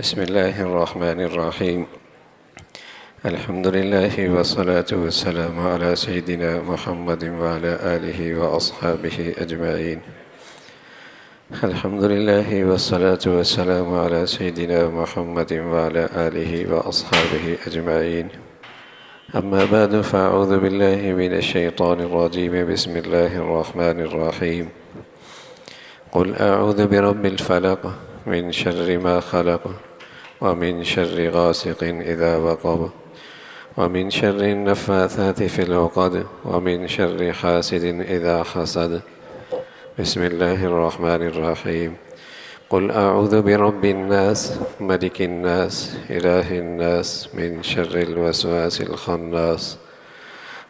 بسم الله الرحمن الرحيم. الحمد لله والصلاة والسلام على سيدنا محمد وعلى آله وأصحابه أجمعين. الحمد لله والصلاة والسلام على سيدنا محمد وعلى آله وأصحابه أجمعين. أما بعد فأعوذ بالله من الشيطان الرجيم. بسم الله الرحمن الرحيم. قل أعوذ برب الفلق من شر ما خلق ومن شر غاسق إذا وقب ومن شر النفاثات في العقد ومن شر حاسد إذا حسد. بسم الله الرحمن الرحيم. قل أعوذ برب الناس ملك الناس إله الناس من شر الوسواس الخناس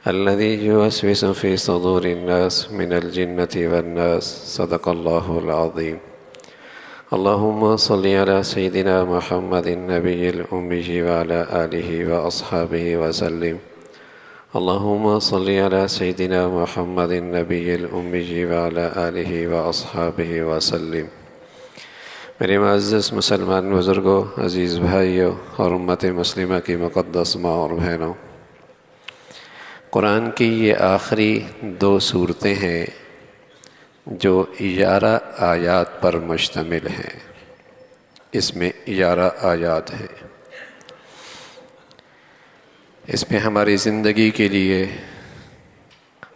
الذي يوسوس في صدور الناس من الجنة والناس. صدق الله العظيم. اللهم صل على سيدنا محمد النبي الأمي وعلى آله وأصحابه وسلم. اللهم صل على سيدنا محمد النبي الأمي وعلى آله وأصحابه وسلم. میرے معزز مسلمان بزرگوں، عزیز بھائیوں اور امت مسلمہ کی مقدس ماں اور بہنوں، قرآن کی یہ آخری 2 صورتیں ہیں جو 11 آیات پر مشتمل ہیں۔ اس میں 11 آیات ہیں۔ اس میں ہماری زندگی کے لیے،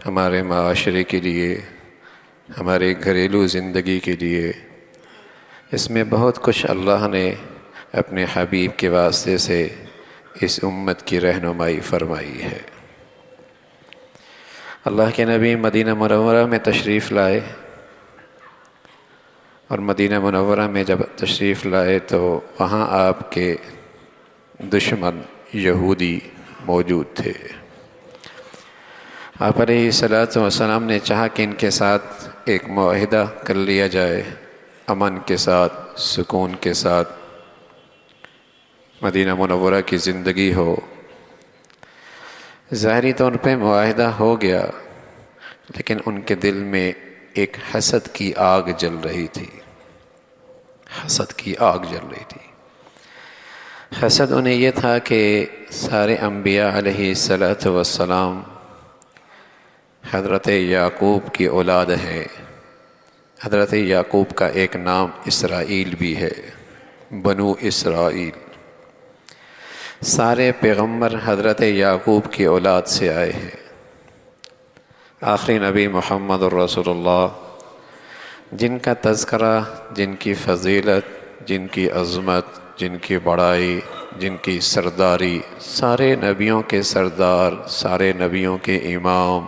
ہمارے معاشرے کے لیے، ہمارے گھریلو زندگی کے لیے، اس میں بہت کچھ اللہ نے اپنے حبیب کے واسطے سے اس امت کی رہنمائی فرمائی ہے۔ اللہ کے نبی مدینہ منورہ میں تشریف لائے، اور مدینہ منورہ میں جب تشریف لائے تو وہاں آپ کے دشمن یہودی موجود تھے۔ آپ علیہ الصلاۃ والسلام نے چاہا کہ ان کے ساتھ ایک معاہدہ کر لیا جائے، امن کے ساتھ، سکون کے ساتھ مدینہ منورہ کی زندگی ہو۔ ظاہری طور پہ معاہدہ ہو گیا، لیکن ان کے دل میں ایک حسد کی آگ جل رہی تھی۔ حسد کی آگ جل رہی تھی۔ حسد انہیں یہ تھا کہ سارے انبیاء علیہ الصلاۃ والسلام حضرت یعقوب کی اولاد ہیں۔ حضرت یعقوب کا ایک نام اسرائیل بھی ہے، بنو اسرائیل۔ سارے پیغمبر حضرت یعقوب کی اولاد سے آئے ہیں۔ آخری نبی محمد الرسول اللہ، جن کا تذکرہ، جن کی فضیلت، جن کی عظمت، جن کی بڑائی، جن کی سرداری، سارے نبیوں کے سردار، سارے نبیوں کے امام،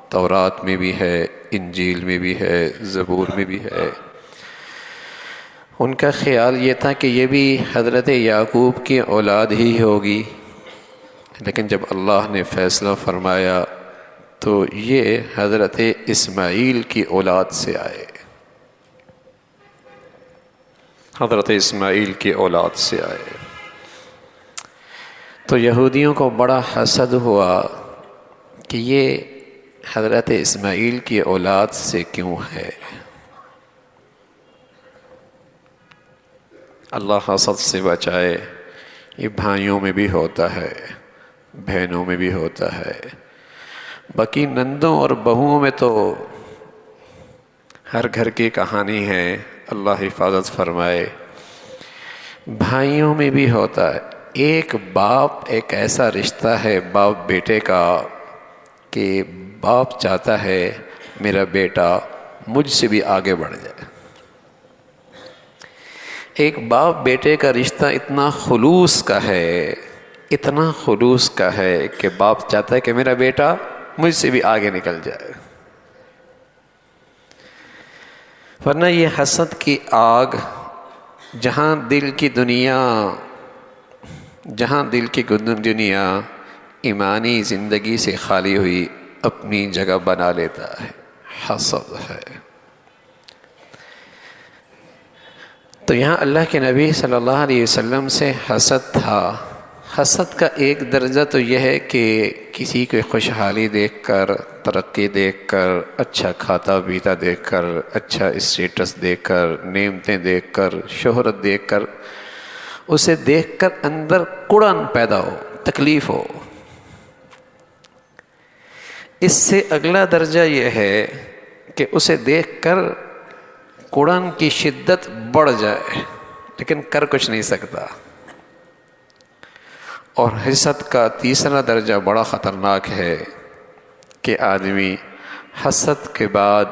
تورات میں بھی ہے، انجیل میں بھی ہے، زبور میں بھی ہے۔ ان کا خیال یہ تھا کہ یہ بھی حضرت یعقوب کی اولاد ہی ہوگی، لیکن جب اللہ نے فیصلہ فرمایا تو یہ حضرت اسماعیل کی اولاد سے آئے۔ حضرت اسماعیل کی اولاد سے آئے۔ تو یہودیوں کو بڑا حسد ہوا کہ یہ حضرت اسماعیل کی اولاد سے کیوں ہے۔ اللہ حسد سے بچائے۔ یہ بھائیوں میں بھی ہوتا ہے، بہنوں میں بھی ہوتا ہے، باقی نندوں اور بہوؤں میں تو ہر گھر کی کہانی ہے، اللہ حفاظت فرمائے۔ بھائیوں میں بھی ہوتا ہے۔ ایک باپ، ایک ایسا رشتہ ہے باپ بیٹے کا کہ باپ چاہتا ہے میرا بیٹا مجھ سے بھی آگے بڑھ جائے۔ ایک باپ بیٹے کا رشتہ اتنا خلوص کا ہے، اتنا خلوص کا ہے کہ باپ چاہتا ہے کہ میرا بیٹا مجھ سے بھی آگے نکل جائے۔ ورنہ یہ حسد کی آگ، جہاں دل کی دنیا ایمانی زندگی سے خالی ہوئی اپنی جگہ بنا لیتا ہے، حسد ہے۔ تو یہاں اللہ کے نبی صلی اللہ علیہ وسلم سے حسد تھا۔ حسد کا ایک درجہ تو یہ ہے کہ کسی کو خوشحالی دیکھ کر، ترقی دیکھ کر، اچھا کھاتا پیتا دیکھ کر، اچھا اسٹیٹس دیکھ کر، نعمتیں دیکھ کر، شہرت دیکھ کر اسے دیکھ کر اندر کڑن پیدا ہو، تکلیف ہو۔ اس سے اگلا درجہ یہ ہے کہ اسے دیکھ کر کڑن کی شدت بڑھ جائے لیکن کر کچھ نہیں سکتا۔ اور حسد کا تیسرا درجہ بڑا خطرناک ہے کہ آدمی حسد کے بعد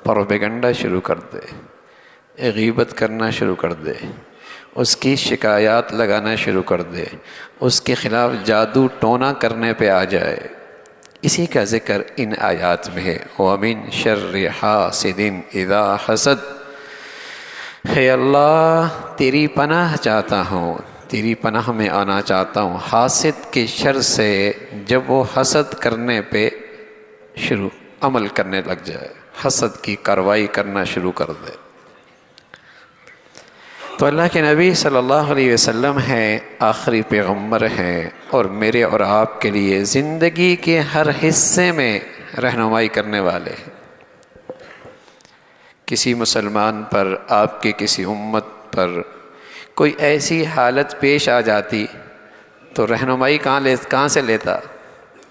پروپیگنڈا شروع کر دے، غیبت کرنا شروع کر دے، اس کی شکایات لگانا شروع کر دے، اس کے خلاف جادو ٹونا کرنے پہ آ جائے۔ اسی کا ذکر ان آیات میں ہے، وَمِن شَرِّ حَاسِدٍ إِذَا حَسَدَ۔ ہے اللہ تیری پناہ چاہتا ہوں، تیری پناہ میں آنا چاہتا ہوں حاسد کے شر سے، جب وہ حسد کرنے پہ عمل کرنے لگ جائے، حسد کی کارروائی کرنا شروع کر دے۔ تو اللہ کے نبی صلی اللہ علیہ وسلم ہیں، آخری پیغمبر ہیں، اور میرے اور آپ کے لیے زندگی کے ہر حصے میں رہنمائی کرنے والے ہیں۔ کسی مسلمان پر، آپ کے کسی امت پر کوئی ایسی حالت پیش آ جاتی تو رہنمائی کہاں سے لیتا؟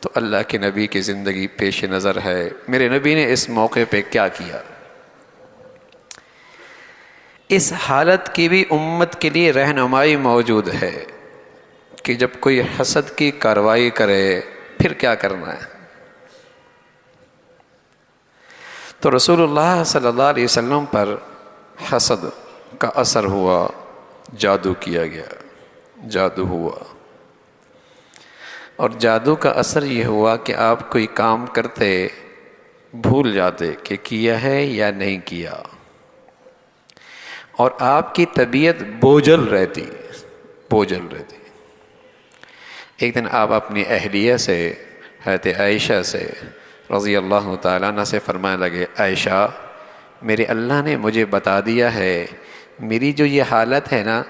تو اللہ کے نبی کی زندگی پیش نظر ہے، میرے نبی نے اس موقع پہ کیا کیا۔ اس حالت کی بھی امت کے لیے رہنمائی موجود ہے کہ جب کوئی حسد کی کارروائی کرے پھر کیا کرنا ہے۔ تو رسول اللہ صلی اللہ علیہ وسلم پر حسد کا اثر ہوا، جادو کیا گیا، جادو ہوا۔ اور جادو کا اثر یہ ہوا کہ آپ کوئی کام کرتے بھول جاتے کہ کیا ہے یا نہیں کیا، اور آپ کی طبیعت بوجھل رہتی۔ ایک دن آپ اپنی اہلیہ سے، حضرت عائشہ سے رضی اللہ تعالیٰ عنہ سے فرمانے لگے، عائشہ میرے اللہ نے مجھے بتا دیا ہے میری جو یہ حالت ہے نا،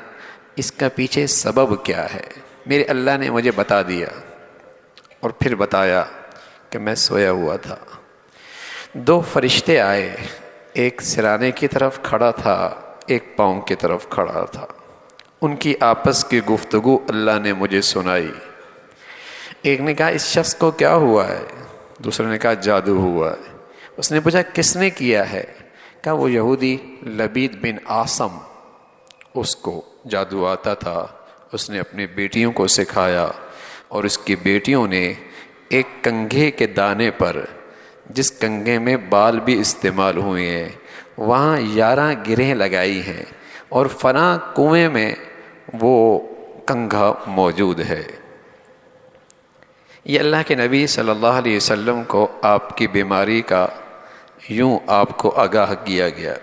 اس کا پیچھے سبب کیا ہے، میرے اللہ نے مجھے بتا دیا۔ اور پھر بتایا کہ میں سویا ہوا تھا، دو فرشتے آئے، ایک سرانے کی طرف کھڑا تھا، ایک پاؤں کی طرف کھڑا تھا، ان کی آپس کی گفتگو اللہ نے مجھے سنائی۔ ایک نے کہا اس شخص کو کیا ہوا ہے، دوسرے نے کہا جادو ہوا ہے۔ اس نے پوچھا کس نے کیا ہے؟ کہا وہ یہودی لبید بن عاصم، اس کو جادو آتا تھا، اس نے اپنی بیٹیوں کو سکھایا، اور اس کی بیٹیوں نے ایک کنگھے کے دانے پر، جس کنگھے میں بال بھی استعمال ہوئے ہیں، وہاں 11 گرہیں لگائی ہیں، اور فلاں کنویں میں وہ کنگھا موجود ہے۔ یہ اللہ کے نبی صلی اللہ علیہ وسلم کو آپ کی بیماری کا یوں آپ کو آگاہ کیا گیا۔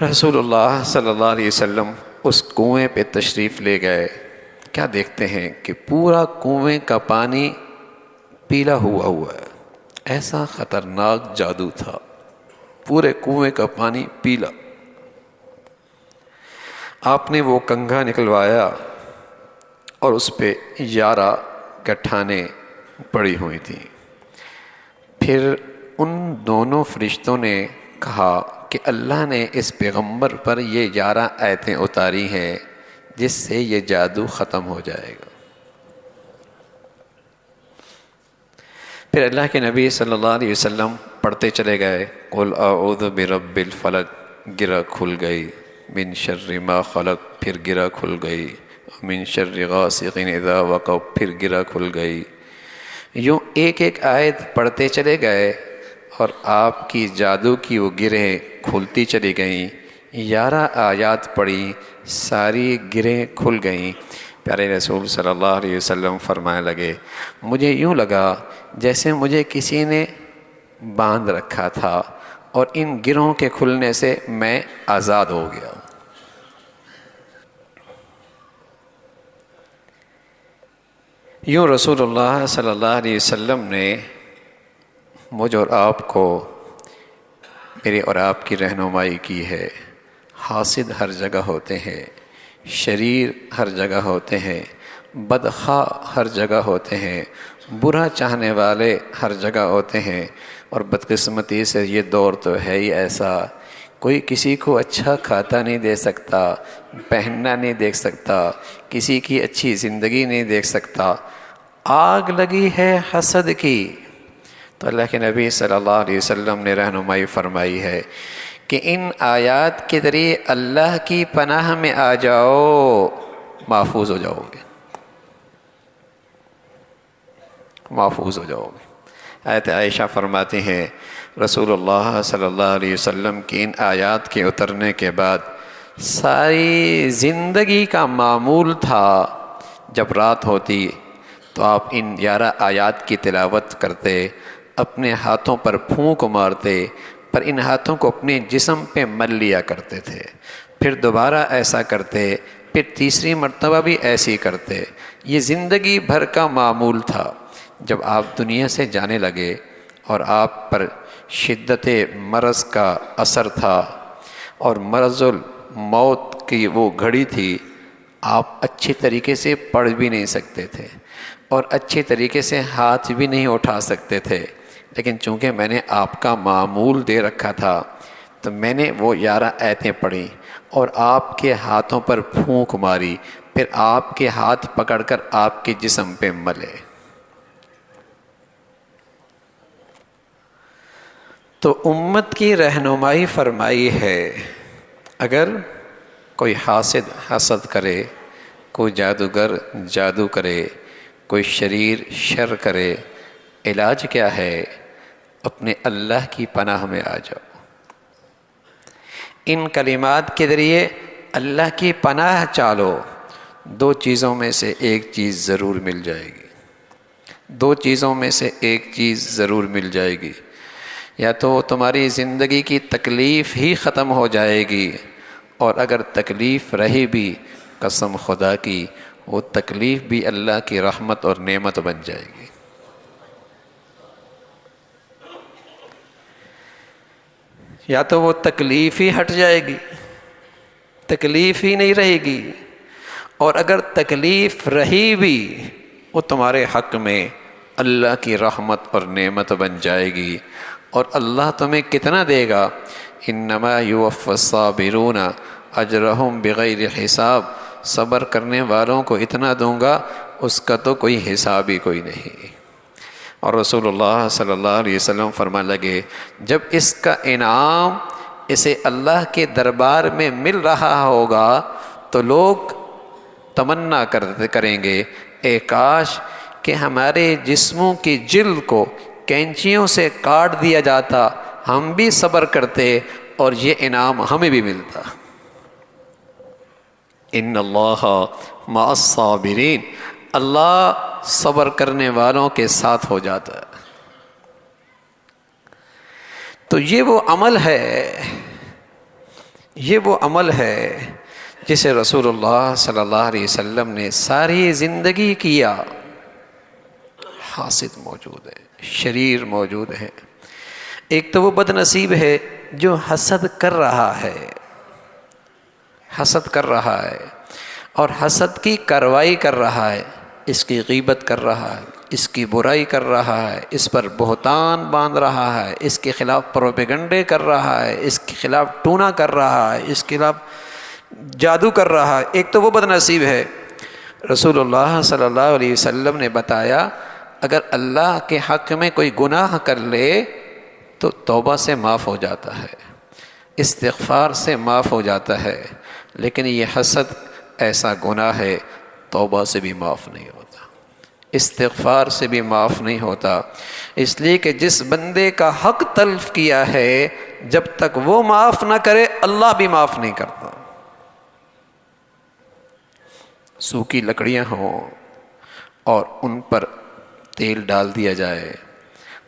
رسول اللہ صلی اللہ علیہ وسلم اس کنویں پہ تشریف لے گئے، کیا دیکھتے ہیں کہ پورا کنویں کا پانی پیلا ہوا ہے۔ ایسا خطرناک جادو تھا، پورے کنویں کا پانی پیلا۔ آپ نے وہ کنگھا نکلوایا اور اس پہ 11 گٹھانیں پڑی ہوئی تھیں۔ پھر ان دونوں فرشتوں نے کہا کہ اللہ نے اس پیغمبر پر یہ 11 آیتیں اتاری ہیں جس سے یہ جادو ختم ہو جائے گا۔ پھر اللہ کے نبی صلی اللہ علیہ وسلم پڑھتے چلے گئے، قل اعوذ برب الفلق، گرہ کھل گئی، من شر ما خلق، پھر گرہ کھل گئی، من شر غاسق اذا وقب، پھر گرہ کھل گئی۔ یوں ایک ایک آیت پڑھتے چلے گئے اور آپ کی جادو کی وہ گرہیں کھلتی چلی گئیں۔ 11 آیات پڑھی، ساری گرہیں کھل گئیں۔ پیارے رسول صلی اللہ علیہ وسلم فرمانے لگے، مجھے یوں لگا جیسے مجھے کسی نے باندھ رکھا تھا، اور ان گرہوں کے کھلنے سے میں آزاد ہو گیا۔ یوں رسول اللہ صلی اللہ علیہ وسلم نے مجھ اور آپ کو، میرے اور آپ کی رہنمائی کی ہے۔ حاسد ہر جگہ ہوتے ہیں، شریر ہر جگہ ہوتے ہیں، بدخواہ ہر جگہ ہوتے ہیں، برا چاہنے والے ہر جگہ ہوتے ہیں، اور بدقسمتی سے یہ دور تو ہے ہی ایسا کوئی کسی کو اچھا کھاتا نہیں دے سکتا، پہننا نہیں دیکھ سکتا، کسی کی اچھی زندگی نہیں دیکھ سکتا، آگ لگی ہے حسد کی۔ تو اللہ کے نبی صلی اللہ علیہ وسلم نے رہنمائی فرمائی ہے کہ ان آیات کے ذریعے اللہ کی پناہ میں آ جاؤ، محفوظ ہو جاؤ گے، محفوظ ہو جاؤ گے۔ آیت عائشہ فرماتی ہیں رسول اللہ صلی اللہ علیہ وسلم کی ان آیات کے اترنے کے بعد ساری زندگی کا معمول تھا، جب رات ہوتی تو آپ ان 11 آیات کی تلاوت کرتے، اپنے ہاتھوں پر پھونک مارتے، پر ان ہاتھوں کو اپنے جسم پہ مل لیا کرتے تھے، پھر دوبارہ ایسا کرتے، پھر تیسری مرتبہ بھی ایسی کرتے۔ یہ زندگی بھر کا معمول تھا۔ جب آپ دنیا سے جانے لگے اور آپ پر شدت مرض کا اثر تھا اور مرض الموت کی وہ گھڑی تھی، آپ اچھی طریقے سے پڑھ بھی نہیں سکتے تھے اور اچھی طریقے سے ہاتھ بھی نہیں اٹھا سکتے تھے، لیکن چونکہ میں نے آپ کا معمول دے رکھا تھا تو میں نے وہ 11 آیتیں پڑھیں اور آپ کے ہاتھوں پر پھونک ماری، پھر آپ کے ہاتھ پکڑ کر آپ کے جسم پہ ملے۔ تو امت کی رہنمائی فرمائی ہے، اگر کوئی حاسد حسد کرے، کوئی جادوگر جادو کرے، کوئی شریر شر کرے، علاج کیا ہے؟ اپنے اللہ کی پناہ میں آ جاؤ۔ ان کلمات کے ذریعے اللہ کی پناہ چالو، 2 چیزوں میں سے ایک چیز ضرور مل جائے گی، 2 چیزوں میں سے ایک چیز ضرور مل جائے گی۔ یا تو تمہاری زندگی کی تکلیف ہی ختم ہو جائے گی، اور اگر تکلیف رہی بھی، قسم خدا کی وہ تکلیف بھی اللہ کی رحمت اور نعمت بن جائے گی۔ یا تو وہ تکلیف ہی ہٹ جائے گی، تکلیف ہی نہیں رہے گی، اور اگر تکلیف رہی بھی وہ تمہارے حق میں اللہ کی رحمت اور نعمت بن جائے گی۔ اور اللہ تمہیں کتنا دے گا؟ انما یوفی الصابرون اجرہم بغیر حساب، صبر کرنے والوں کو اتنا دوں گا اس کا تو کوئی حساب ہی کوئی نہیں۔ اور رسول اللہ صلی اللہ علیہ وسلم فرمان لگے، جب اس کا انعام اسے اللہ کے دربار میں مل رہا ہوگا تو لوگ تمنا کریں گے، اے کاش کہ ہمارے جسموں کی جلد کو کینچیوں سے کاٹ دیا جاتا، ہم بھی صبر کرتے اور یہ انعام ہمیں بھی ملتا۔ ان اللہ مع الصابرین، اللہ صبر کرنے والوں کے ساتھ ہو جاتا ہے۔ تو یہ وہ عمل ہے، یہ وہ عمل ہے جسے رسول اللہ صلی اللہ علیہ وسلم نے ساری زندگی کیا۔ حاسد موجود ہے، شریر موجود ہے، ایک تو وہ بد نصیب ہے جو حسد کر رہا ہے، حسد کر رہا ہے اور حسد کی کارروائی کر رہا ہے، اس کی غیبت کر رہا ہے، اس کی برائی کر رہا ہے، اس پر بہتان باندھ رہا ہے، اس کے خلاف پروپیگنڈے کر رہا ہے، اس کے خلاف ٹونا کر رہا ہے، اس کے خلاف جادو کر رہا ہے، ایک تو وہ بد نصیب ہے۔ رسول اللہ صلی اللہ علیہ وسلم نے بتایا، اگر اللہ کے حق میں کوئی گناہ کر لے تو توبہ سے معاف ہو جاتا ہے، استغفار سے معاف ہو جاتا ہے، لیکن یہ حسد ایسا گناہ ہے، توبہ سے بھی معاف نہیں ہوتا، استغفار سے بھی معاف نہیں ہوتا، اس لیے کہ جس بندے کا حق تلف کیا ہے جب تک وہ معاف نہ کرے اللہ بھی معاف نہیں کرتا۔ سوکھی لکڑیاں ہوں اور ان پر تیل ڈال دیا جائے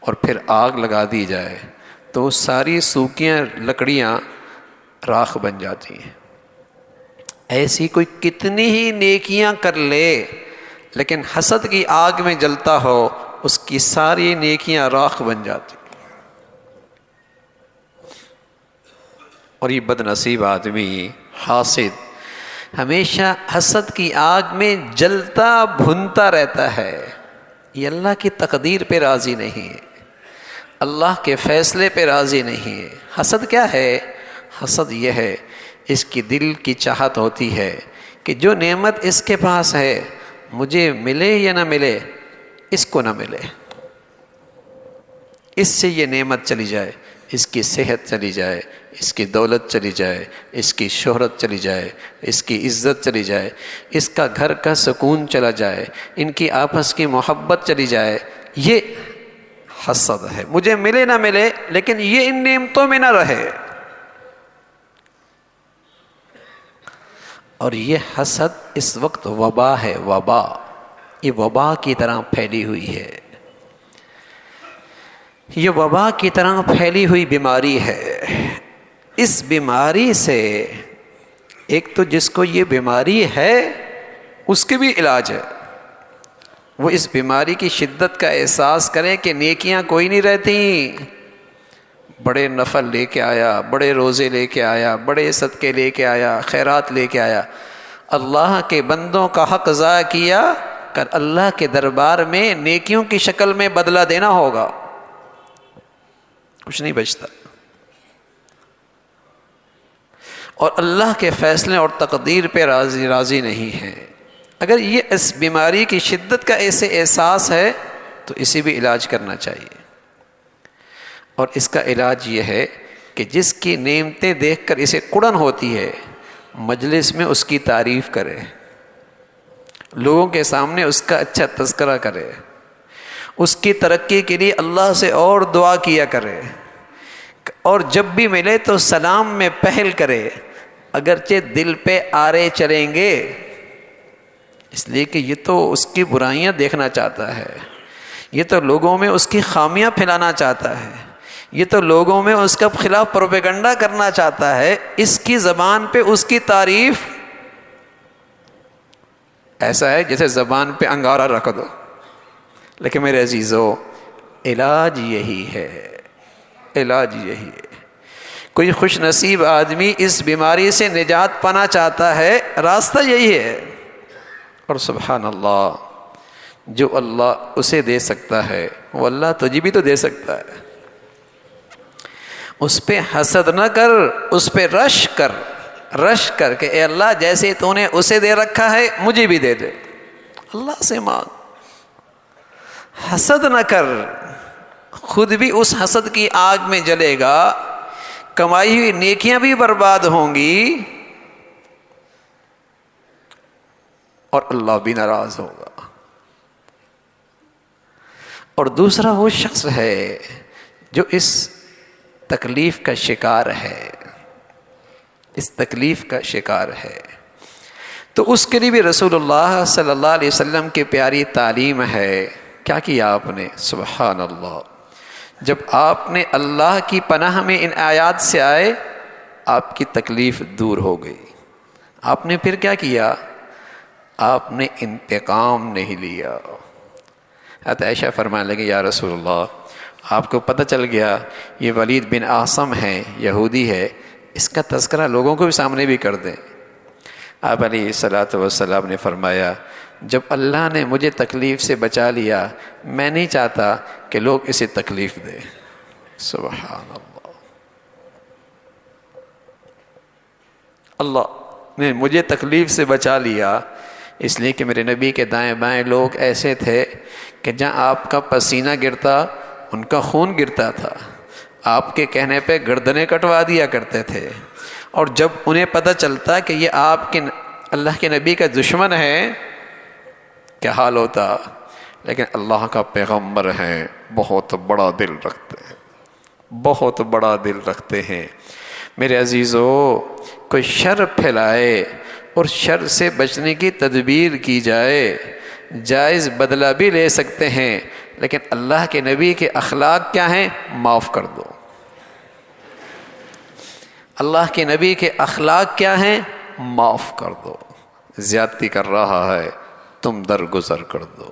اور پھر آگ لگا دی جائے تو ساری سوکھیاں لکڑیاں راکھ بن جاتی ہیں۔ ایسی کوئی کتنی ہی نیکیاں کر لے لیکن حسد کی آگ میں جلتا ہو، اس کی ساری نیکیاں راکھ بن جاتی۔ اور یہ بد نصیب آدمی حاسد ہمیشہ حسد کی آگ میں جلتا بھنتا رہتا ہے، یہ اللہ کی تقدیر پہ راضی نہیں ہے، اللہ کے فیصلے پہ راضی نہیں ہے۔ حسد کیا ہے؟ حسد یہ ہے، اس کی دل کی چاہت ہوتی ہے کہ جو نعمت اس کے پاس ہے مجھے ملے یا نہ ملے، اس کو نہ ملے، اس سے یہ نعمت چلی جائے، اس کی صحت چلی جائے، اس کی دولت چلی جائے، اس کی شہرت چلی جائے، اس کی عزت چلی جائے، اس کا گھر کا سکون چلا جائے، ان کی آپس کی محبت چلی جائے، یہ حسد ہے۔ مجھے ملے نہ ملے لیکن یہ ان نعمتوں میں نہ رہے۔ اور یہ حسد اس وقت وبا ہے، وبا، یہ وبا کی طرح پھیلی ہوئی ہے، یہ وبا کی طرح پھیلی ہوئی بیماری ہے۔ اس بیماری سے ایک تو جس کو یہ بیماری ہے اس کے بھی علاج ہے، وہ اس بیماری کی شدت کا احساس کریں کہ نیکیاں کوئی نہیں رہتی، بڑے نفل لے کے آیا، بڑے روزے لے کے آیا، بڑے صدقے لے کے آیا، خیرات لے کے آیا، اللہ کے بندوں کا حق ضائع کیا، کر اللہ کے دربار میں نیکیوں کی شکل میں بدلہ دینا ہوگا، کچھ نہیں بچتا۔ اور اللہ کے فیصلے اور تقدیر پہ راضی نہیں ہے۔ اگر یہ اس بیماری کی شدت کا ایسے احساس ہے تو اسے بھی علاج کرنا چاہیے، اور اس کا علاج یہ ہے کہ جس کی نعمتیں دیکھ کر اسے کڑن ہوتی ہے، مجلس میں اس کی تعریف کرے، لوگوں کے سامنے اس کا اچھا تذکرہ کرے، اس کی ترقی کے لیے اللہ سے اور دعا کیا کرے، اور جب بھی ملے تو سلام میں پہل کرے، اگرچہ دل پہ آرے چلیں گے، اس لیے کہ یہ تو اس کی برائیاں دیکھنا چاہتا ہے، یہ تو لوگوں میں اس کی خامیاں پھیلانا چاہتا ہے، یہ تو لوگوں میں اس کے خلاف پروپیگنڈا کرنا چاہتا ہے، اس کی زبان پہ اس کی تعریف ایسا ہے جیسے زبان پہ انگارہ رکھ دو۔ لیکن میرے عزیزو، علاج یہی ہے، علاج یہی ہے۔ کوئی خوش نصیب آدمی اس بیماری سے نجات پانا چاہتا ہے، راستہ یہی ہے۔ اور سبحان اللہ، جو اللہ اسے دے سکتا ہے وہ اللہ تجھے بھی تو دے سکتا ہے۔ اس پہ حسد نہ کر، اس پہ رش کر کہ اے اللہ جیسے تو نے اسے دے رکھا ہے مجھے بھی دے دے، اللہ سے مانگ، حسد نہ کر، خود بھی اس حسد کی آگ میں جلے گا، کمائی ہوئی نیکیاں بھی برباد ہوں گی، اور اللہ بھی ناراض ہوگا۔ اور دوسرا وہ شخص ہے جو اس تکلیف کا شکار ہے، اس تکلیف کا شکار ہے، تو اس کے لیے بھی رسول اللہ صلی اللہ علیہ وسلم کی پیاری تعلیم ہے۔ کیا کیا آپ نے؟ سبحان اللہ، جب آپ نے اللہ کی پناہ میں ان آیات سے آئے، آپ کی تکلیف دور ہو گئی۔ آپ نے پھر کیا کیا؟ آپ نے انتقام نہیں لیا۔ حضرت عائشہ فرمانے لگی یا رسول اللہ، آپ کو پتہ چل گیا یہ ولید بن عاصم ہے، یہودی ہے، اس کا تذکرہ لوگوں کو بھی سامنے بھی کر دیں۔ آپ علیہ الصلوۃ والسلام نے فرمایا جب اللہ نے مجھے تکلیف سے بچا لیا، میں نہیں چاہتا کہ لوگ اسے تکلیف دیں۔ سبحان اللہ، اللہ نے مجھے تکلیف سے بچا لیا، اس لیے کہ میرے نبی کے دائیں بائیں لوگ ایسے تھے کہ جہاں آپ کا پسینہ گرتا ان کا خون گرتا تھا، آپ کے کہنے پہ گردنیں کٹوا دیا کرتے تھے، اور جب انہیں پتہ چلتا کہ یہ آپ کے اللہ کے نبی کا دشمن ہے کیا حال ہوتا۔ لیکن اللہ کا پیغمبر ہیں، بہت بڑا دل رکھتے ہیں، بہت بڑا دل رکھتے ہیں۔ میرے عزیزو، کوئی شر پھیلائے اور شر سے بچنے کی تدبیر کی جائے، جائز بدلہ بھی لے سکتے ہیں، لیکن اللہ کے نبی کے اخلاق کیا ہیں؟ معاف کر دو۔ اللہ کے نبی کے اخلاق کیا ہیں؟ معاف کر دو۔ زیادتی کر رہا ہے تم درگزر کر دو،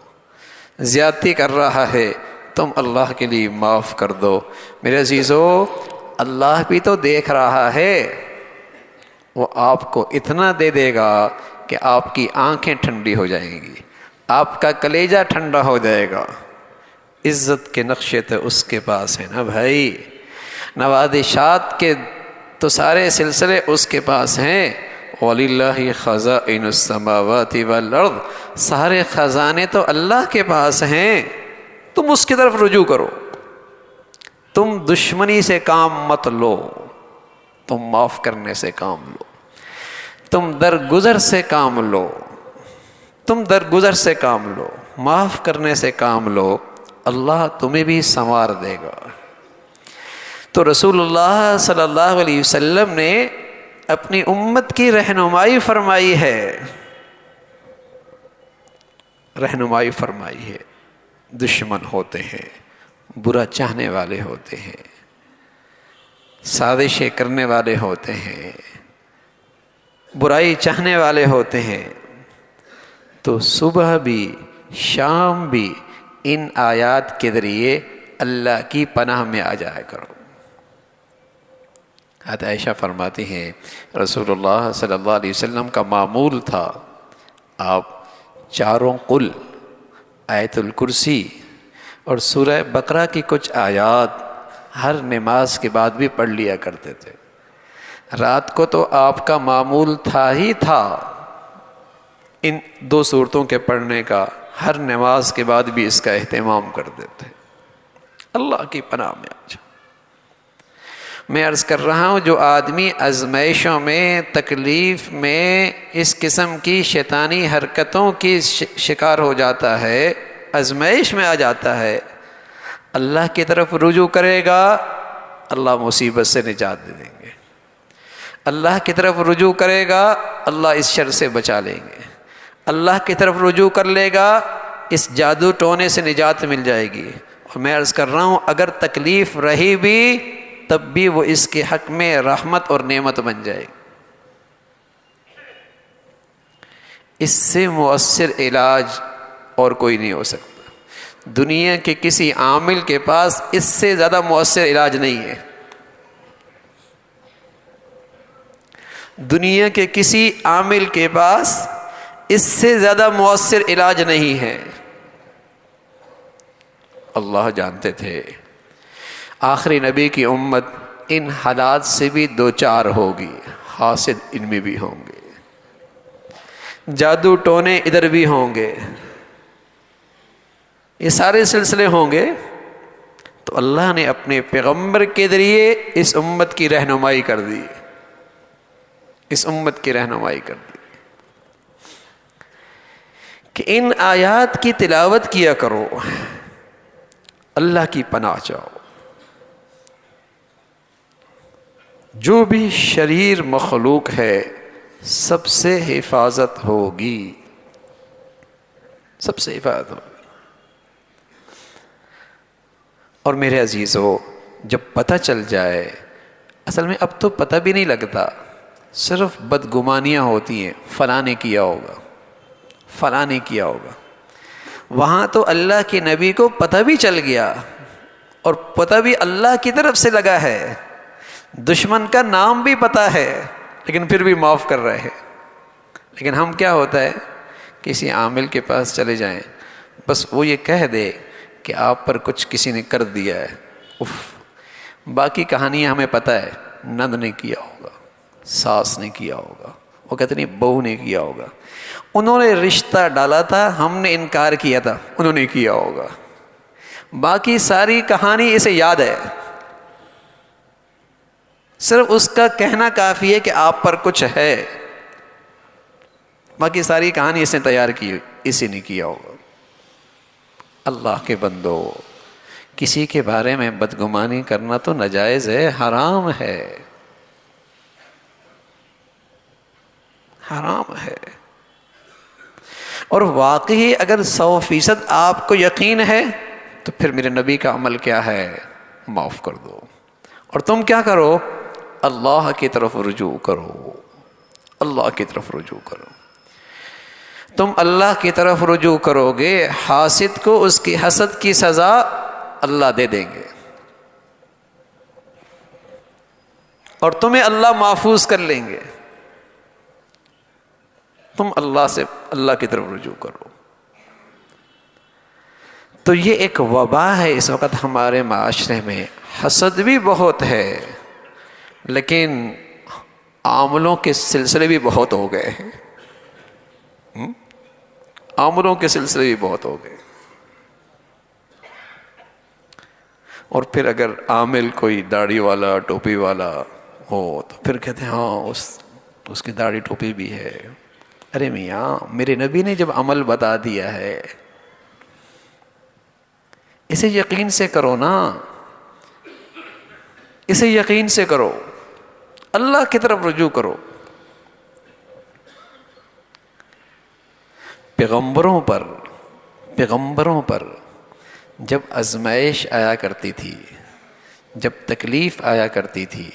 زیادتی کر رہا ہے تم اللہ کے لیے معاف کر دو۔ میرے عزیزو، اللہ بھی تو دیکھ رہا ہے، وہ آپ کو اتنا دے دے گا کہ آپ کی آنکھیں ٹھنڈی ہو جائیں گی، آپ کا کلیجہ ٹھنڈا ہو جائے گا۔ عزت کے نقشے تو اس کے پاس ہے نا بھائی، نوازشات کے تو سارے سلسلے اس کے پاس ہیں۔ وَلِلَّهِ خَزَائِنُ السَّمَاوَاتِ وَالْأَرْضِ، سارے خزانے تو اللہ کے پاس ہیں، تم اس کی طرف رجوع کرو۔ تم دشمنی سے کام مت لو، تم معاف کرنے سے کام لو، تم درگزر سے کام لو، تم درگزر سے کام لو، معاف کرنے سے کام لو، اللہ تمہیں بھی سنوار دے گا۔ تو رسول اللہ صلی اللہ علیہ وسلم نے اپنی امت کی رہنمائی فرمائی ہے، رہنمائی فرمائی ہے۔ دشمن ہوتے ہیں، برا چاہنے والے ہوتے ہیں، سازشیں کرنے والے ہوتے ہیں، برائی چاہنے والے ہوتے ہیں، تو صبح بھی شام بھی ان آیات کے ذریعے اللہ کی پناہ میں آ جایا کرو۔ حضرت عائشہ فرماتی ہیں رسول اللہ صلی اللہ علیہ وسلم کا معمول تھا، آپ چاروں قل، آیت الکرسی اور سورہ بقرہ کی کچھ آیات ہر نماز کے بعد بھی پڑھ لیا کرتے تھے۔ رات کو تو آپ کا معمول تھا ہی تھا ان دو صورتوں کے پڑھنے کا، ہر نماز کے بعد بھی اس کا اہتمام کرتے تھے۔ اللہ کی پناہ میں آ جاؤ۔ میں عرض کر رہا ہوں، جو آدمی آزمائشوں میں، تکلیف میں، اس قسم کی شیطانی حرکتوں کی شکار ہو جاتا ہے، آزمائش میں آ جاتا ہے، اللہ کی طرف رجوع کرے گا، اللہ مصیبت سے نجات دے دیں گے۔ اللہ کی طرف رجوع کرے گا، اللہ اس شر سے بچا لیں گے۔ اللہ کی طرف رجوع کر لے گا، اس جادو ٹونے سے نجات مل جائے گی۔ اور میں عرض کر رہا ہوں، اگر تکلیف رہی بھی تب بھی وہ اس کے حق میں رحمت اور نعمت بن جائے گی۔ اس سے مؤثر علاج اور کوئی نہیں ہو سکتا۔ دنیا کے کسی عامل کے پاس اس سے زیادہ مؤثر علاج نہیں ہے۔ دنیا کے کسی عامل کے پاس اس سے زیادہ مؤثر علاج نہیں ہے۔ اللہ جانتے تھے آخری نبی کی امت ان حالات سے بھی دوچار ہوگی، حاسد ان میں بھی ہوں گے، جادو ٹونے ادھر بھی ہوں گے، یہ سارے سلسلے ہوں گے۔ تو اللہ نے اپنے پیغمبر کے ذریعے اس امت کی رہنمائی کر دی، اس امت کی رہنمائی کر دی کہ ان آیات کی تلاوت کیا کرو، اللہ کی پناہ چاہو۔ جو بھی شریر مخلوق ہے سب سے حفاظت ہوگی، سب سے حفاظت ہوگی۔ اور میرے عزیزو، جب پتہ چل جائے، اصل میں اب تو پتہ بھی نہیں لگتا، صرف بدگمانیاں ہوتی ہیں، فلاں نے کیا ہوگا، فلاں نے کیا ہوگا۔ وہاں تو اللہ کے نبی کو پتہ بھی چل گیا، اور پتہ بھی اللہ کی طرف سے لگا ہے، دشمن کا نام بھی پتہ ہے، لیکن پھر بھی معاف کر رہے ہیں۔ لیکن ہم کیا ہوتا ہے، کسی عامل کے پاس چلے جائیں، بس وہ یہ کہہ دے کہ آپ پر کچھ کسی نے کر دیا ہے، اف، باقی کہانیاں ہمیں پتہ ہے، نند نے کیا ہوگا، ساس نے کیا ہوگا، وہ کہتے نہیں بہو نے کیا ہوگا، انہوں نے رشتہ ڈالا تھا، ہم نے انکار کیا تھا، انہوں نے کیا ہوگا۔ باقی ساری کہانی اسے یاد ہے، صرف اس کا کہنا کافی ہے کہ آپ پر کچھ ہے، باقی ساری کہانی اس نے تیار کی، اسی نے کیا ہوگا۔ اللہ کے بندو، کسی کے بارے میں بدگمانی کرنا تو ناجائز ہے، حرام ہے، حرام ہے۔ اور واقعی اگر 100% آپ کو یقین ہے تو پھر میرے نبی کا عمل کیا ہے، معاف کر دو، اور تم کیا کرو، اللہ کی طرف رجوع کرو، اللہ کی طرف رجوع کرو۔ تم اللہ کی طرف رجوع کرو گے، حاسد کو اس کی حسد کی سزا اللہ دے دیں گے، اور تمہیں اللہ محفوظ کر لیں گے۔ تم اللہ کی طرف رجوع کرو۔ تو یہ ایک وبا ہے اس وقت ہمارے معاشرے میں، حسد بھی بہت ہے، لیکن عاملوں کے سلسلے بھی بہت ہو گئے ہیں، عاملوں کے سلسلے بھی بہت ہو گئے. اور پھر اگر عامل کوئی داڑھی والا ٹوپی والا ہو تو پھر کہتے ہیں ہاں اس کی داڑھی ٹوپی بھی ہے. ارے میاں، میرے نبی نے جب عمل بتا دیا ہے اسے یقین سے کرو نا، اسے یقین سے کرو، اللہ کی طرف رجوع کرو. پیغمبروں پر جب آزمائش آیا کرتی تھی، جب تکلیف آیا کرتی تھی،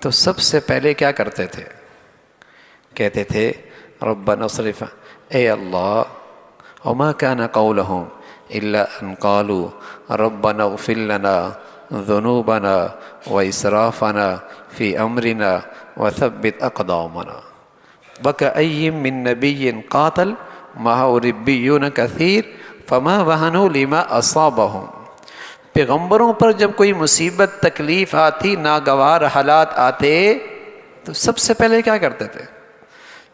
تو سب سے پہلے کیا کرتے تھے؟ کہتے تھے ربنا اصرف، اے اللہ، وما كان قولهم الا ان قالوا ربنا اغفر لنا ذنوبنا واسرافنا في امرنا وثبت اقدامنا وكأي من نبي قاتل معه ربيون كثير فما وهنوا لما اصابهم. پیغمبروں پر جب کوئی مصیبت تکلیف آتی، ناگوار حالات آتے، تو سب سے پہلے کیا کرتے تھے؟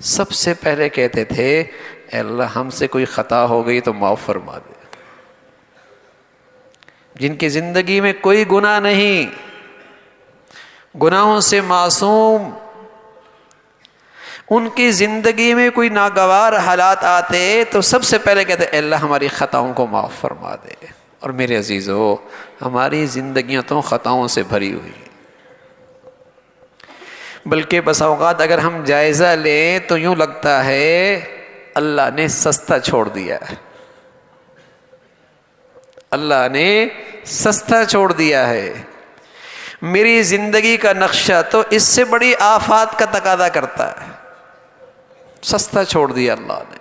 سب سے پہلے کہتے تھے اے اللہ ہم سے کوئی خطا ہو گئی تو معاف فرما دے. جن کی زندگی میں کوئی گناہ نہیں، گناہوں سے معصوم، ان کی زندگی میں کوئی ناگوار حالات آتے تو سب سے پہلے کہتے اے اللہ ہماری خطاؤں کو معاف فرما دے. اور میرے عزیزو، ہماری زندگیاں تو خطاؤں سے بھری ہوئی ہیں. بلکہ بس اوقات اگر ہم جائزہ لیں تو یوں لگتا ہے اللہ نے سستا چھوڑ دیا ہے، اللہ نے سستا چھوڑ دیا ہے. میری زندگی کا نقشہ تو اس سے بڑی آفات کا تقاضا کرتا ہے، سستا چھوڑ دیا اللہ نے.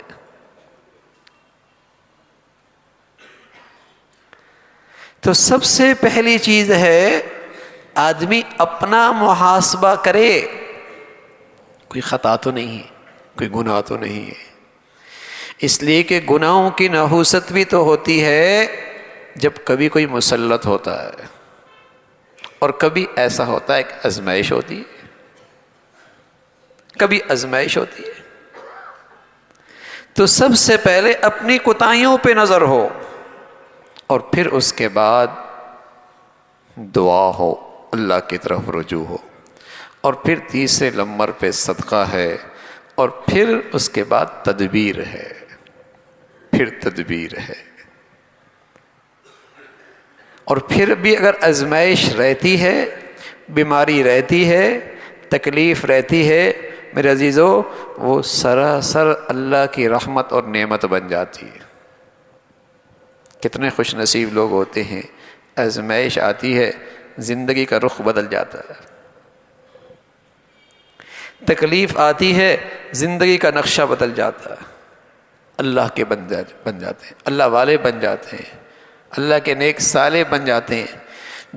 تو سب سے پہلی چیز ہے آدمی اپنا محاسبہ کرے. کوئی خطا تو نہیں ہے، کوئی گناہ تو نہیں ہے. اس لیے کہ گناہوں کی نحوست بھی تو ہوتی ہے جب کبھی کوئی مسلط ہوتا ہے، اور کبھی ایسا ہوتا ہے کہ آزمائش ہوتی ہے، کبھی آزمائش ہوتی ہے. تو سب سے پہلے اپنی کوتاہیوں پہ نظر ہو، اور پھر اس کے بعد دعا ہو، اللہ کی طرف رجوع ہو، اور پھر تیسرے نمبر پہ صدقہ ہے، اور پھر اس کے بعد تدبیر ہے، پھر تدبیر ہے. اور پھر بھی اگر آزمائش رہتی ہے، بیماری رہتی ہے، تکلیف رہتی ہے، میرے عزیزو، وہ سراسر اللہ کی رحمت اور نعمت بن جاتی ہے. کتنے خوش نصیب لوگ ہوتے ہیں، آزمائش آتی ہے، زندگی کا رخ بدل جاتا ہے. تکلیف آتی ہے، زندگی کا نقشہ بدل جاتا ہے. اللہ کے بن جاتے ہیں، اللہ والے بن جاتے ہیں، اللہ کے نیک صالح بن جاتے ہیں.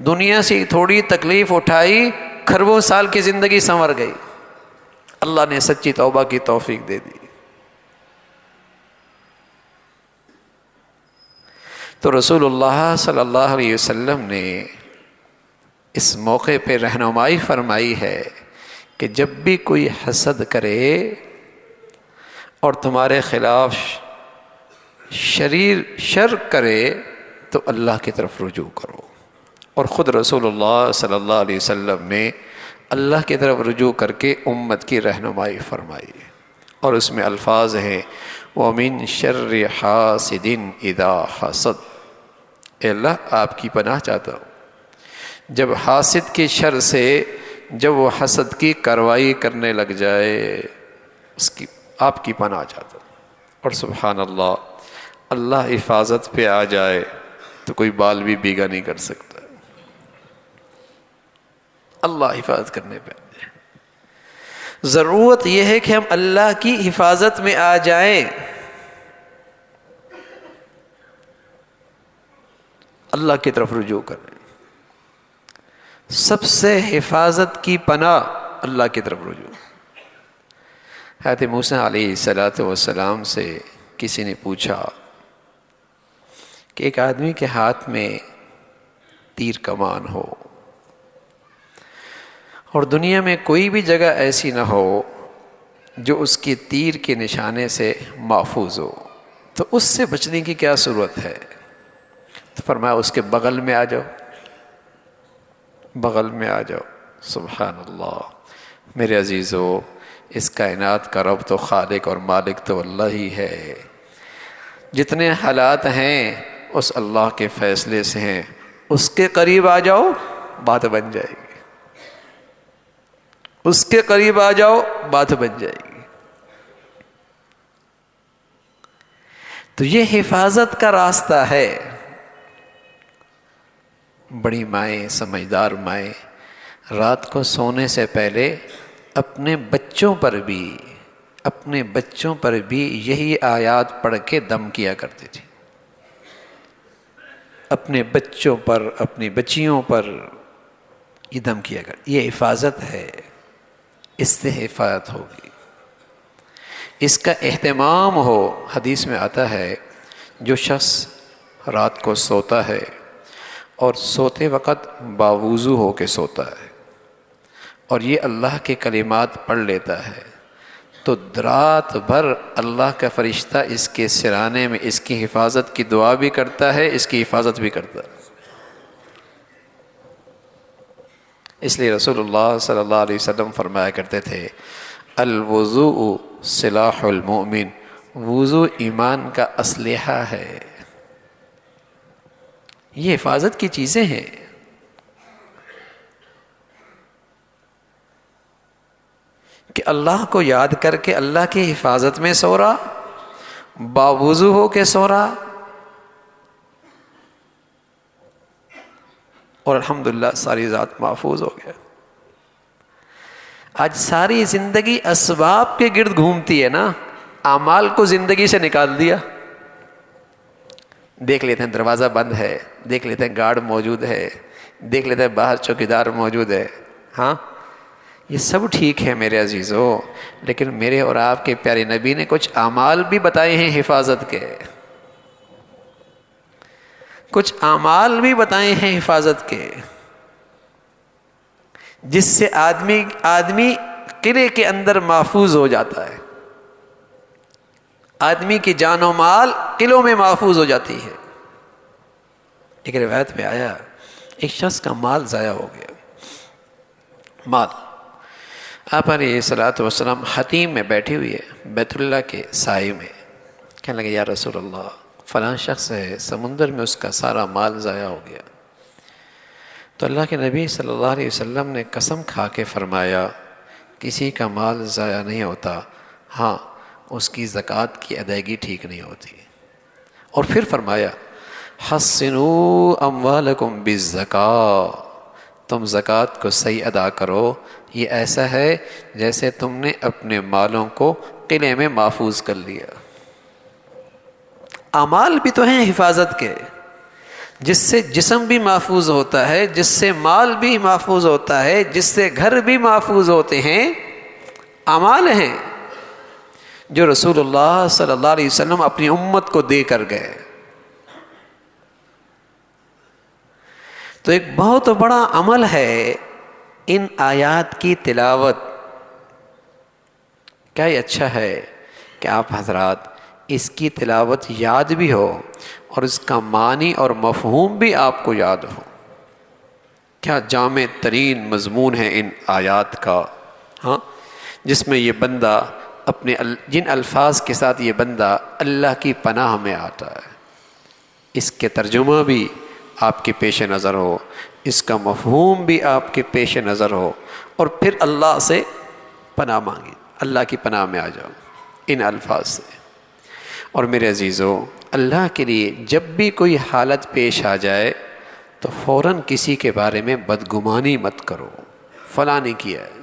دنیا سے تھوڑی تکلیف اٹھائی، کھربوں سال کی زندگی سنور گئی. اللہ نے سچی توبہ کی توفیق دے دی. تو رسول اللہ صلی اللہ علیہ وسلم نے اس موقع پہ رہنمائی فرمائی ہے کہ جب بھی کوئی حسد کرے اور تمہارے خلاف شر کرے تو اللہ کی طرف رجوع کرو. اور خود رسول اللہ صلی اللہ علیہ وسلم نے اللہ کی طرف رجوع کر کے امت کی رہنمائی فرمائی، اور اس میں الفاظ ہیں وَمِن شَرِّ حَاسِدٍ إِذَا حَسَدَ. اے اللہ آپ کی پناہ چاہتا ہوں جب حاسد کے شر سے، جب وہ حسد کی کارروائی کرنے لگ جائے، اس کی آپ کی پناہ چاہتا ہوں. اور سبحان اللہ، اللہ حفاظت پہ آ جائے تو کوئی بال بھی بیگا نہیں کر سکتا. اللہ حفاظت کرنے پہ آ جائے. ضرورت یہ ہے کہ ہم اللہ کی حفاظت میں آ جائیں. اللہ کی طرف رجوع کریں. سب سے حفاظت کی پناہ اللہ کی طرف رجوع. حضرت موسیٰ علیہ السلام سے کسی نے پوچھا کہ ایک آدمی کے ہاتھ میں تیر کمان ہو اور دنیا میں کوئی بھی جگہ ایسی نہ ہو جو اس کی تیر کے نشانے سے محفوظ ہو، تو اس سے بچنے کی کیا ضرورت ہے؟ تو فرمایا اس کے بغل میں آ جاؤ، بغل میں آ جاؤ۔ سبحان اللہ میرے عزیزو، اس کائنات کا رب تو خالق اور مالک تو اللہ ہی ہے۔ جتنے حالات ہیں اس اللہ کے فیصلے سے ہیں، اس کے قریب آ جاؤ بات بن جائے گی، اس کے قریب آ جاؤ بات بن جائے گی۔ تو یہ حفاظت کا راستہ ہے۔ بڑی مائیں، سمجھدار مائیں رات کو سونے سے پہلے اپنے بچوں پر بھی یہی آیات پڑھ کے دم کیا کرتی تھی، اپنے بچوں پر، اپنی بچیوں پر یہ دم کیا کرتی۔ یہ حفاظت ہے، اس سے حفاظت ہوگی، اس کا اہتمام ہو۔ حدیث میں آتا ہے جو شخص رات کو سوتا ہے اور سوتے وقت باوضو ہو کے سوتا ہے اور یہ اللہ کے کلمات پڑھ لیتا ہے، تو رات بھر اللہ کا فرشتہ اس کے سرانے میں اس کی حفاظت کی دعا بھی کرتا ہے، اس کی حفاظت بھی کرتا ہے۔ اس لیے رسول اللہ صلی اللہ علیہ وسلم فرمایا کرتے تھے الوضوء سلاح المؤمن، وضو ایمان کا اسلحہ ہے۔ یہ حفاظت کی چیزیں ہیں۔ کہ اللہ کو یاد کر کے اللہ کی حفاظت میں سو رہا، باوضو ہو کے سو رہا، اور الحمدللہ ساری ذات محفوظ ہو گیا۔ آج ساری زندگی اسباب کے گرد گھومتی ہے نا، اعمال کو زندگی سے نکال دیا۔ دیکھ لیتے ہیں دروازہ بند ہے، دیکھ لیتے ہیں گارڈ موجود ہے، دیکھ لیتے ہیں باہر چوکیدار موجود ہے، ہاں یہ سب ٹھیک ہے میرے عزیزو، لیکن میرے اور آپ کے پیارے نبی نے کچھ اعمال بھی بتائے ہیں حفاظت کے، کچھ اعمال بھی بتائے ہیں حفاظت کے، جس سے آدمی قلعے کے اندر محفوظ ہو جاتا ہے، آدمی کی جان و مال قلعوں میں محفوظ ہو جاتی ہے۔ ایک روایت میں آیا ایک شخص کا مال ضائع ہو گیا، مال۔ آپ علیہ الصلوۃ والسلام حتیم میں بیٹھی ہوئی ہے بیت اللہ کے سائے میں، کہنے لگے یا رسول اللہ فلاں شخص ہے، سمندر میں اس کا سارا مال ضائع ہو گیا۔ تو اللہ کے نبی صلی اللہ علیہ وسلم نے قسم کھا کے فرمایا کسی کا مال ضائع نہیں ہوتا، ہاں اس کی زکوٰۃ کی ادائیگی ٹھیک نہیں ہوتی۔ اور پھر فرمایا حسنوا اموالکم بالزکاۃ، تم زکوٰۃ کو صحیح ادا کرو، یہ ایسا ہے جیسے تم نے اپنے مالوں کو قلعے میں محفوظ کر لیا۔ اعمال بھی تو ہیں حفاظت کے، جس سے جسم بھی محفوظ ہوتا ہے، جس سے مال بھی محفوظ ہوتا ہے، جس سے گھر بھی محفوظ ہوتے ہیں، اعمال ہیں جو رسول اللہ صلی اللہ علیہ وسلم اپنی امت کو دے کر گئے۔ تو ایک بہت بڑا عمل ہے ان آیات کی تلاوت۔ کیا یہ اچھا ہے کہ آپ حضرات اس کی تلاوت یاد بھی ہو اور اس کا معنی اور مفہوم بھی آپ کو یاد ہو۔ کیا جامع ترین مضمون ہے ان آیات کا، ہاں، جس میں یہ بندہ اپنے جن الفاظ کے ساتھ یہ بندہ اللہ کی پناہ میں آتا ہے، اس کے ترجمہ بھی آپ کے پیش نظر ہو، اس کا مفہوم بھی آپ کے پیش نظر ہو، اور پھر اللہ سے پناہ مانگی، اللہ کی پناہ میں آ جاؤ ان الفاظ سے۔ اور میرے عزیزو، اللہ کے لیے جب بھی کوئی حالت پیش آ جائے تو فوراً کسی کے بارے میں بدگمانی مت کرو، فلاں نے کیا ہے،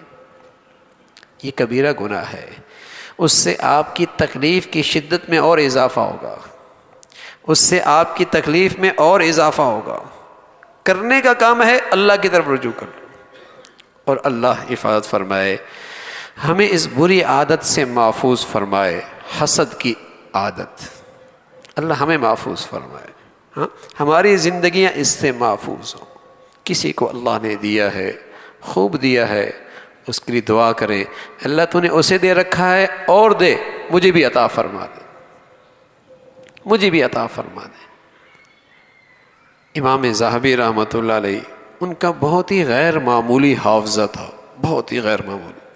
یہ کبیرہ گناہ ہے، اس سے آپ کی تکلیف کی شدت میں اور اضافہ ہوگا، اس سے آپ کی تکلیف میں اور اضافہ ہوگا۔ کرنے کا کام ہے اللہ کی طرف رجوع کرنا، اور اللہ حفاظت فرمائے، ہمیں اس بری عادت سے محفوظ فرمائے، حسد کی عادت، اللہ ہمیں محفوظ فرمائے، ہاں ہماری زندگیاں اس سے محفوظ ہوں۔ کسی کو اللہ نے دیا ہے خوب دیا ہے، اس کے لیے دعا کریں، اللہ تو نے اسے دے رکھا ہے اور دے، مجھے بھی عطا فرما دے، مجھے بھی عطا فرما دے۔ امام ذہبی رحمۃ اللہ علیہ، ان کا بہت ہی غیر معمولی حافظہ تھا، بہت ہی غیر معمولی۔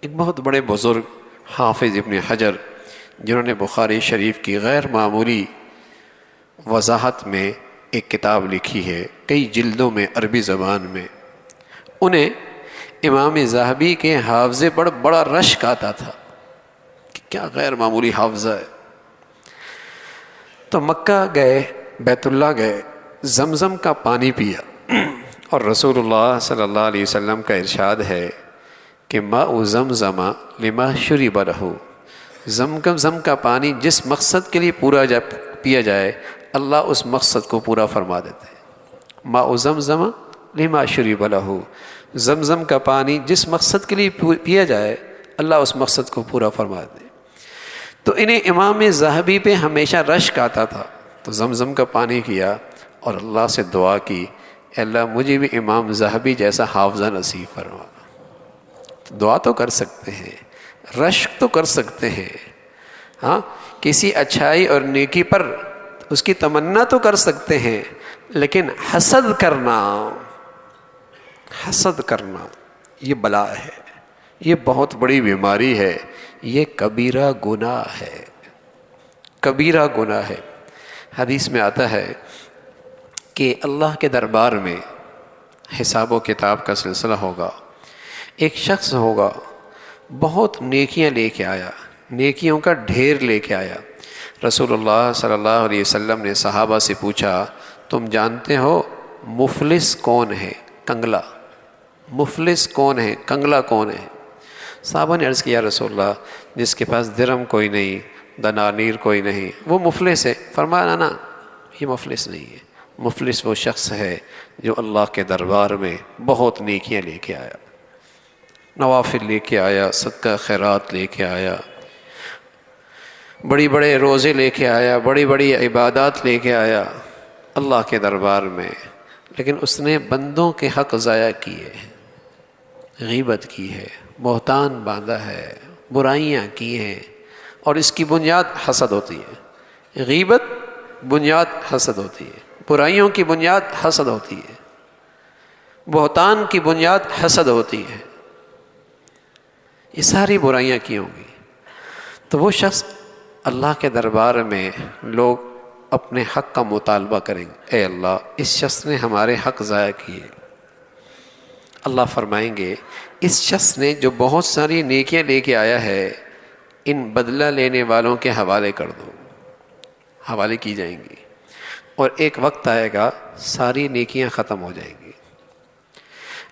ایک بہت بڑے بزرگ حافظ ابن حجر، جنہوں نے بخاری شریف کی غیر معمولی وضاحت میں ایک کتاب لکھی ہے، کئی جلدوں میں عربی زبان میں، انہیں امام ذہبی کے حافظے پر بڑا رشک آتا تھا کہ کیا غیر معمولی حافظہ ہے۔ تو مکہ گئے، بیت اللہ گئے، زمزم کا پانی پیا، اور رسول اللہ صلی اللہ علیہ وسلم کا ارشاد ہے کہ ماء زمزم لما شرب لہ، زمزم کا پانی جس مقصد کے لیے پیا جائے اللہ اس مقصد کو پورا فرما دیتے ہیں۔ ماء زمزم لما شرب لہ، زمزم کا پانی جس مقصد کے لیے پیا جائے اللہ اس مقصد کو پورا فرما دے۔ تو انہیں امام ذہبی پہ ہمیشہ رشک آتا تھا، تو زمزم کا پانی کیا اور اللہ سے دعا کی، اے اللہ مجھے بھی امام ذہبی جیسا حافظہ نصیب فرما۔ دعا تو کر سکتے ہیں، رشک تو کر سکتے ہیں، ہاں کسی اچھائی اور نیکی پر اس کی تمنا تو کر سکتے ہیں، لیکن حسد کرنا یہ بلا ہے، یہ بہت بڑی بیماری ہے، یہ کبیرہ گناہ ہے، کبیرہ گناہ ہے۔ حدیث میں آتا ہے کہ اللہ کے دربار میں حساب و کتاب کا سلسلہ ہوگا، ایک شخص ہوگا بہت نیکیاں لے کے آیا، نیکیوں کا ڈھیر لے کے آیا۔ رسول اللہ صلی اللہ علیہ وسلم نے صحابہ سے پوچھا، تم جانتے ہو مفلس کون ہے؟ کنگلا، مفلس کون ہے، کنگلا کون ہے؟ صحابہ نے عرض کیا رسول اللہ، جس کے پاس درہم کوئی نہیں، دنانیر کوئی نہیں، وہ مفلس ہے۔ فرمایا نا، یہ مفلس نہیں ہے، مفلس وہ شخص ہے جو اللہ کے دربار میں بہت نیکیاں لے کے آیا، نوافل لے کے آیا، صدقہ خیرات لے کے آیا، بڑی بڑے روزے لے کے آیا، بڑی بڑی عبادات لے کے آیا اللہ کے دربار میں، لیکن اس نے بندوں کے حق ضائع کیے، غیبت کی ہے، بہتان باندھا ہے، برائیاں کی ہیں، اور اس کی بنیاد حسد ہوتی ہے۔ غیبت بنیاد حسد ہوتی ہے، برائیوں کی بنیاد حسد ہوتی ہے، بہتان کی بنیاد حسد ہوتی ہے، یہ ساری برائیاں کی ہوں گی۔ تو وہ شخص اللہ کے دربار میں لوگ اپنے حق کا مطالبہ کریں گے، اے اللہ اس شخص نے ہمارے حق ضائع کیے۔ اللہ فرمائیں گے اس شخص نے جو بہت ساری نیکیاں لے کے آیا ہے، ان بدلہ لینے والوں کے حوالے کر دو، حوالے کی جائیں گی، اور ایک وقت آئے گا ساری نیکیاں ختم ہو جائیں گی،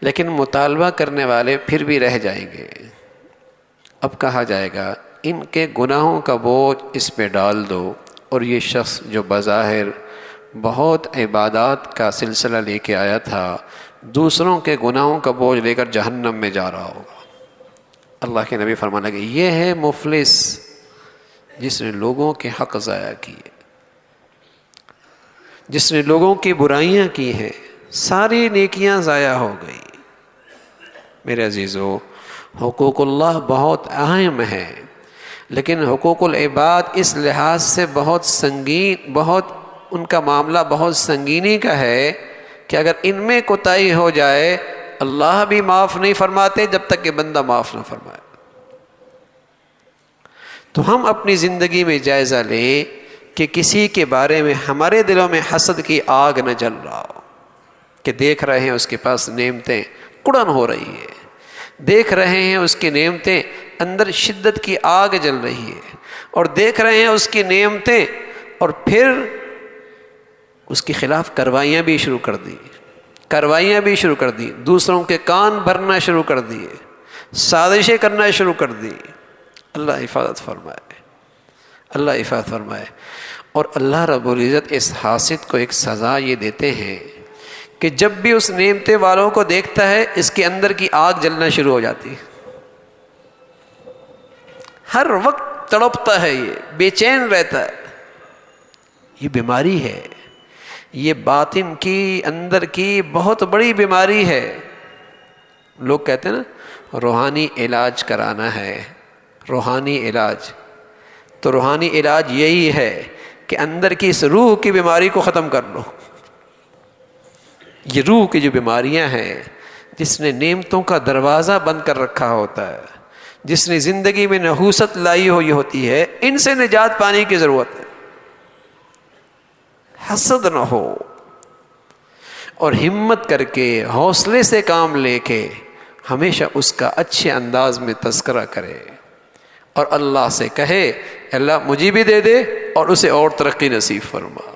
لیکن مطالبہ کرنے والے پھر بھی رہ جائیں گے۔ اب کہا جائے گا ان کے گناہوں کا بوجھ اس پہ ڈال دو، اور یہ شخص جو بظاہر بہت عبادات کا سلسلہ لے کے آیا تھا، دوسروں کے گناہوں کا بوجھ لے کر جہنم میں جا رہا ہوگا۔ اللہ کے نبی فرمانے لگے یہ ہے مفلس جس نے لوگوں کے حق ضائع کیے، جس نے لوگوں کی برائیاں کی ہیں، ساری نیکیاں ضائع ہو گئی۔ میرے عزیزو، حقوق اللہ بہت اہم ہے، لیکن حقوق العباد اس لحاظ سے بہت سنگین، بہت ان کا معاملہ بہت سنگینی کا ہے کہ اگر ان میں کوتاہی ہو جائے اللہ بھی معاف نہیں فرماتے جب تک کہ بندہ معاف نہ فرمائے۔ تو ہم اپنی زندگی میں جائزہ لیں کہ کسی کے بارے میں ہمارے دلوں میں حسد کی آگ نہ جل رہا ہو، کہ دیکھ رہے ہیں اس کے پاس نعمتیں کڑن ہو رہی ہے، دیکھ رہے ہیں اس کی نعمتیں اندر شدت کی آگ جل رہی ہے، اور دیکھ رہے ہیں اس کی نعمتیں اور پھر اس کے خلاف کارروائیاں بھی شروع کر دی، دوسروں کے کان بھرنا شروع کر دیے، سازشیں کرنا شروع کر دی۔ اللہ حفاظت فرمائے، اللہ حفاظت فرمائے۔ اور اللہ رب العزت اس حاسد کو ایک سزا یہ دیتے ہیں کہ جب بھی اس نعمتیں والوں کو دیکھتا ہے اس کے اندر کی آگ جلنا شروع ہو جاتی ہے، ہر وقت تڑپتا ہے، یہ بے چین رہتا ہے۔ یہ بیماری ہے، یہ باطن کی اندر کی بہت بڑی بیماری ہے، لوگ کہتے ہیں نا روحانی علاج کرانا ہے، روحانی علاج، تو روحانی علاج یہی ہے کہ اندر کی اس روح کی بیماری کو ختم کر لو۔ یہ روح کی جو بیماریاں ہیں، جس نے نعمتوں کا دروازہ بند کر رکھا ہوتا ہے، جس نے زندگی میں نحوست لائی ہوئی ہوتی ہے، ان سے نجات پانے کی ضرورت ہے۔ حسد نہ ہو، اور ہمت کر کے حوصلے سے کام لے کے ہمیشہ اس کا اچھے انداز میں تذکرہ کرے، اور اللہ سے کہے اللہ مجھے بھی دے دے اور اسے اور ترقی نصیب فرما۔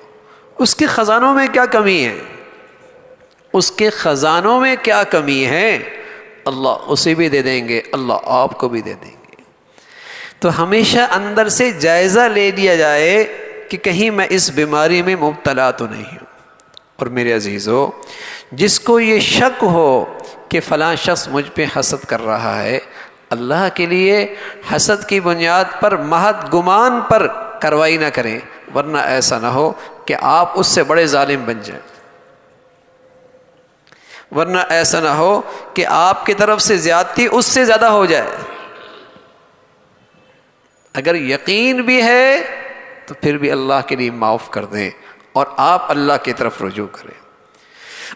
اس کے خزانوں میں کیا کمی ہے؟ اس کے خزانوں میں کیا کمی ہے؟ اللہ اسے بھی دے دیں گے، اللہ آپ کو بھی دے دیں گے۔ تو ہمیشہ اندر سے جائزہ لے لیا جائے کہ کہیں میں اس بیماری میں مبتلا تو نہیں ہوں۔ اور میرے عزیزو، جس کو یہ شک ہو کہ فلاں شخص مجھ پہ حسد کر رہا ہے، اللہ کے لیے حسد کی بنیاد پر محض گمان پر کارروائی نہ کریں، ورنہ ایسا نہ ہو کہ آپ اس سے بڑے ظالم بن جائیں، ورنہ ایسا نہ ہو کہ آپ کی طرف سے زیادتی اس سے زیادہ ہو جائے۔ اگر یقین بھی ہے تو پھر بھی اللہ کے لیے معاف کر دیں اور آپ اللہ کی طرف رجوع کریں۔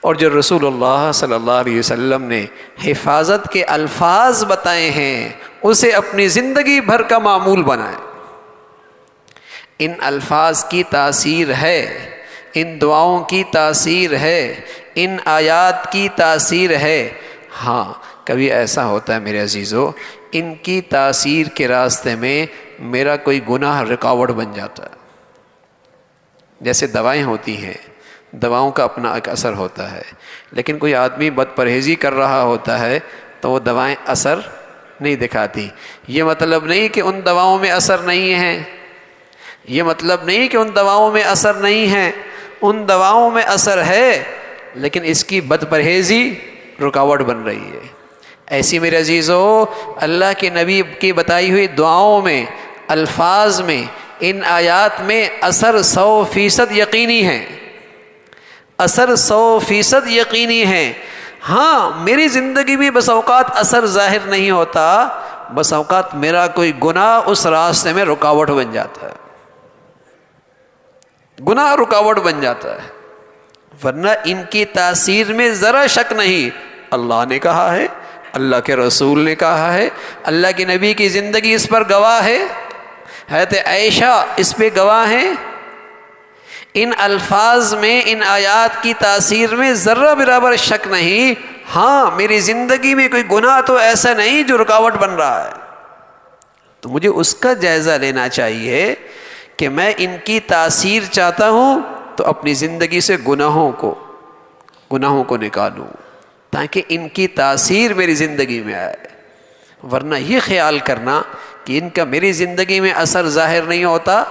اور جو رسول اللہ صلی اللہ علیہ وسلم نے حفاظت کے الفاظ بتائے ہیں، اسے اپنی زندگی بھر کا معمول بنائیں۔ ان الفاظ کی تاثیر ہے، ان دعاؤں کی تاثیر ہے، ان آیات کی تاثیر ہے۔ ہاں کبھی ایسا ہوتا ہے میرے عزیزو، ان کی تاثیر کے راستے میں میرا کوئی گناہ رکاوٹ بن جاتا ہے۔ جیسے دوائیں ہوتی ہیں، دواؤں کا اپنا ایک اثر ہوتا ہے، لیکن کوئی آدمی بد پرہیزی کر رہا ہوتا ہے تو وہ دوائیں اثر نہیں دکھاتی۔ یہ مطلب نہیں کہ ان دواؤں میں اثر نہیں ہے، یہ مطلب نہیں کہ ان دواؤں میں اثر نہیں ہے، ان دواؤں میں اثر ہے، لیکن اس کی بد پرہیزی رکاوٹ بن رہی ہے۔ ایسی میرے عزیزو، اللہ کے نبی کی بتائی ہوئی دعاؤں میں، الفاظ میں، ان آیات میں اثر 100% یقینی ہے، اثر 100% یقینی ہے۔ ہاں میری زندگی میں بس اوقات اثر ظاہر نہیں ہوتا، بس اوقات میرا کوئی گناہ اس راستے میں رکاوٹ بن جاتا ہے، گناہ رکاوٹ بن جاتا ہے، ورنہ ان کی تاثیر میں ذرا شک نہیں۔ اللہ نے کہا ہے، اللہ کے رسول نے کہا ہے، اللہ کے نبی کی زندگی اس پر گواہ ہے، حضرت عائشہ اس پہ گواہ ہیں۔ ان الفاظ میں، ان آیات کی تاثیر میں ذرہ برابر شک نہیں۔ ہاں میری زندگی میں کوئی گناہ تو ایسا نہیں جو رکاوٹ بن رہا ہے، تو مجھے اس کا جائزہ لینا چاہیے کہ میں ان کی تاثیر چاہتا ہوں تو اپنی زندگی سے گناہوں کو نکالوں، تاکہ ان کی تاثیر میری زندگی میں آئے۔ ورنہ یہ خیال کرنا کہ ان کا میری زندگی میں اثر ظاہر نہیں ہوتا،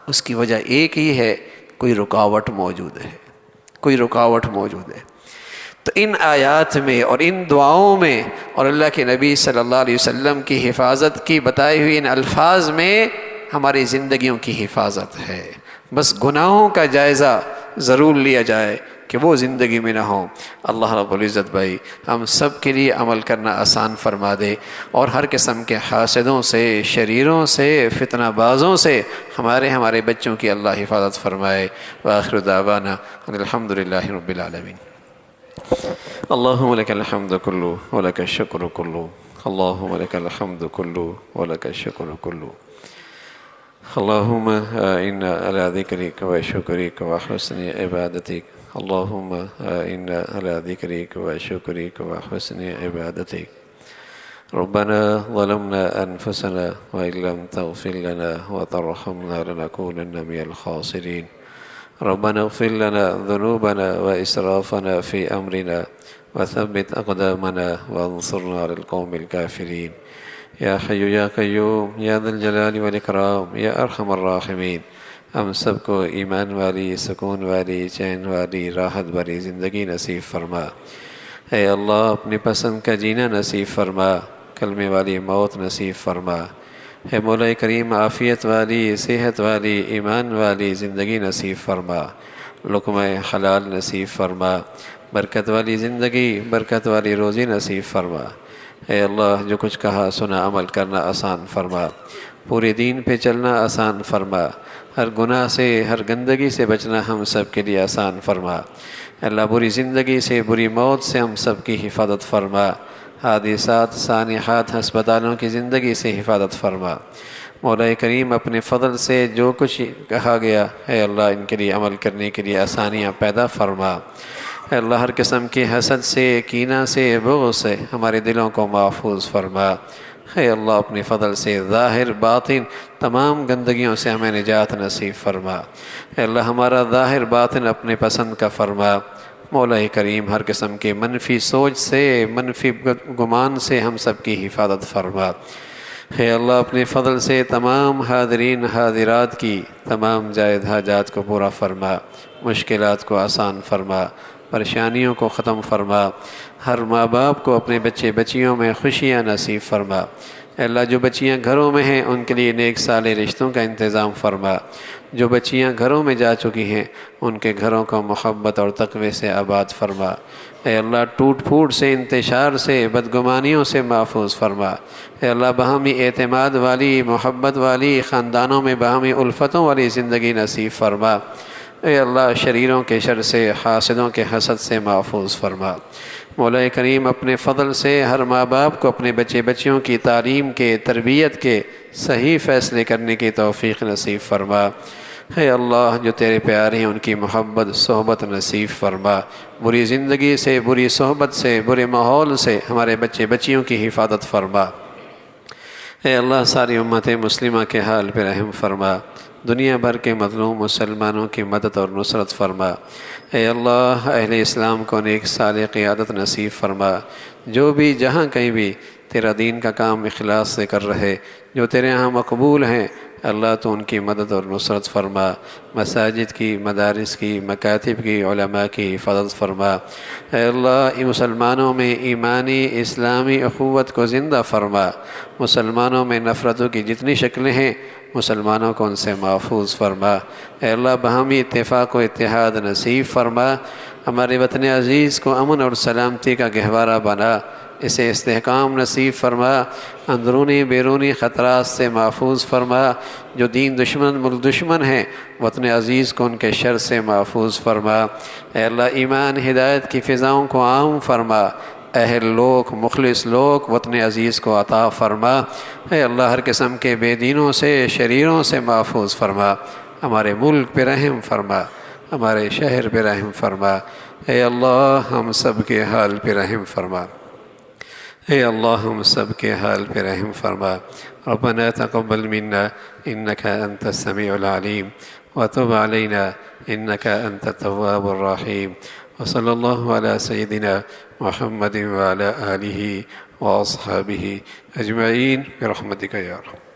اس کی وجہ ایک ہی ہے، کوئی رکاوٹ موجود ہے، کوئی رکاوٹ موجود ہے۔ تو ان آیات میں اور ان دعاؤں میں اور اللہ کے نبی صلی اللہ علیہ وسلم کی حفاظت کی بتائی ہوئی ان الفاظ میں ہماری زندگیوں کی حفاظت ہے۔ بس گناہوں کا جائزہ ضرور لیا جائے کہ وہ زندگی میں نہ ہوں۔ اللہ رب العزت بھائی ہم سب کے لیے عمل کرنا آسان فرما دے، اور ہر قسم کے حاسدوں سے، شریروں سے، فتنہ بازوں سے ہمارے بچوں کی اللہ حفاظت فرمائے۔ وآخر دعوانا الحمد للہ رب العالمین۔ اللہم لک الحمد کلو ولک الشکر کلو، اللہم لک الحمد کلو ولک الشکر کلو، اللہم انا علی ذکرک و شکرک و حسن عبادتک، اللہم انا علی ذکرک و شکرک و حسن عبادتک۔ ربنا ظلمنا انفسنا وان لم تغفر لنا وترحمنا لنكونن من الخاسرين، ربنا اغفر لنا ذنوبنا واسرافنا في امرنا وثبت اقدامنا وانصرنا على القوم الكافرين، یا حی یا قیوم یا ذا الجلال والاکرام یا ارحم الراحمین۔ ہم سب کو ایمان والی، سکون والی، چین والی، راحت بھری زندگی نصیب فرما۔ اے اللہ اپنی پسند کا جینا نصیب فرما، کلمے والی موت نصیب فرما۔ اے مولا کریم عافیت والی، صحت والی، ایمان والی زندگی نصیب فرما، لقمہ حلال نصیب فرما، برکت والی زندگی، برکت والی روزی نصیب فرما۔ اے اللہ جو کچھ کہا سنا عمل کرنا آسان فرما، پورے دین پہ چلنا آسان فرما، ہر گناہ سے ہر گندگی سے بچنا ہم سب کے لیے آسان فرما۔ اللہ بری زندگی سے بری موت سے ہم سب کی حفاظت فرما، حادثات سانحات ہسپتالوں کی زندگی سے حفاظت فرما۔ مولا کریم اپنے فضل سے جو کچھ کہا گیا اے اللہ ان کے لیے عمل کرنے کے لیے آسانیاں پیدا فرما۔ اے اللہ ہر قسم کے حسد سے، کینہ سے، بغض سے ہمارے دلوں کو محفوظ فرما۔ اے اللہ اپنے فضل سے ظاہر باطن تمام گندگیوں سے ہمیں نجات نصیب فرما۔ اے اللہ ہمارا ظاہر باطن اپنے پسند کا فرما۔ مولا کریم ہر قسم کے منفی سوچ سے، منفی گمان سے ہم سب کی حفاظت فرما۔ اے اللہ اپنے فضل سے تمام حاضرین حاضرات کی تمام جائز حاجات کو پورا فرما، مشکلات کو آسان فرما، پریشانیوں کو ختم فرما۔ ہر ماں باپ کو اپنے بچے بچیوں میں خوشیاں نصیب فرما۔ اے اللہ جو بچیاں گھروں میں ہیں ان کے لیے نیک صالح رشتوں کا انتظام فرما۔ جو بچیاں گھروں میں جا چکی ہیں ان کے گھروں کو محبت اور تقوی سے آباد فرما۔ اے اللہ ٹوٹ پھوٹ سے، انتشار سے، بدگمانیوں سے محفوظ فرما۔ اے اللہ باہمی اعتماد والی، محبت والی، خاندانوں میں باہمی الفتوں والی زندگی نصیب فرما۔ اے اللہ شریروں کے شر سے، حاسدوں کے حسد سے محفوظ فرما۔ مولا کریم اپنے فضل سے ہر ماں باپ کو اپنے بچے بچیوں کی تعلیم کے، تربیت کے صحیح فیصلے کرنے کی توفیق نصیب فرما۔ اے اللہ جو تیرے پیارے ہیں ان کی محبت صحبت نصیب فرما۔ بری زندگی سے، بری صحبت سے، برے ماحول سے ہمارے بچے بچیوں کی حفاظت فرما۔ اے اللہ ساری امت مسلمہ کے حال پہ رحم فرما، دنیا بھر کے مظلوم مسلمانوں کی مدد اور نصرت فرما۔ اے اللہ اہل اسلام کو نیک صالح قیادت نصیب فرما، جو بھی جہاں کہیں بھی تیرا دین کا کام اخلاص سے کر رہے، جو تیرے ہاں مقبول ہیں اللہ تو ان کی مدد اور نصرت فرما۔ مساجد کی، مدارس کی، مکاتب کی، علماء کی حفاظت فرما۔ اے اللہ مسلمانوں میں ایمانی اسلامی اخوت کو زندہ فرما۔ مسلمانوں میں نفرتوں کی جتنی شکلیں ہیں مسلمانوں کو ان سے محفوظ فرما۔ اے اللہ باہمی اتفاق و اتحاد نصیب فرما۔ ہمارے وطن عزیز کو امن اور سلامتی کا گہوارہ بنا، اسے استحکام نصیب فرما، اندرونی بیرونی خطرات سے محفوظ فرما۔ جو دین دشمن، ملک دشمن ہیں وطن عزیز کو ان کے شر سے محفوظ فرما۔ اے اللہ ایمان ہدایت کی فضاؤں کو عام فرما، اہل لوگ، مخلص لوگ وطن عزیز کو عطا فرما۔ اے اللہ ہر قسم کے بے دینوں سے، شریروں سے محفوظ فرما۔ ہمارے ملک پہ رحم فرما، ہمارے شہر پہ رحم فرما۔ اے اللہ ہم سب کے حال پہ رحم فرما۔ اے اللہ ہم سب کے حال پہ رحم فرما۔ ربنا تقبل منا انك انت السميع العليم وتب علينا انك انت التواب الرحيم وصلى الله على سيدنا محمد وعلى آله وأصحابه أجمعين برحمتك يا رب۔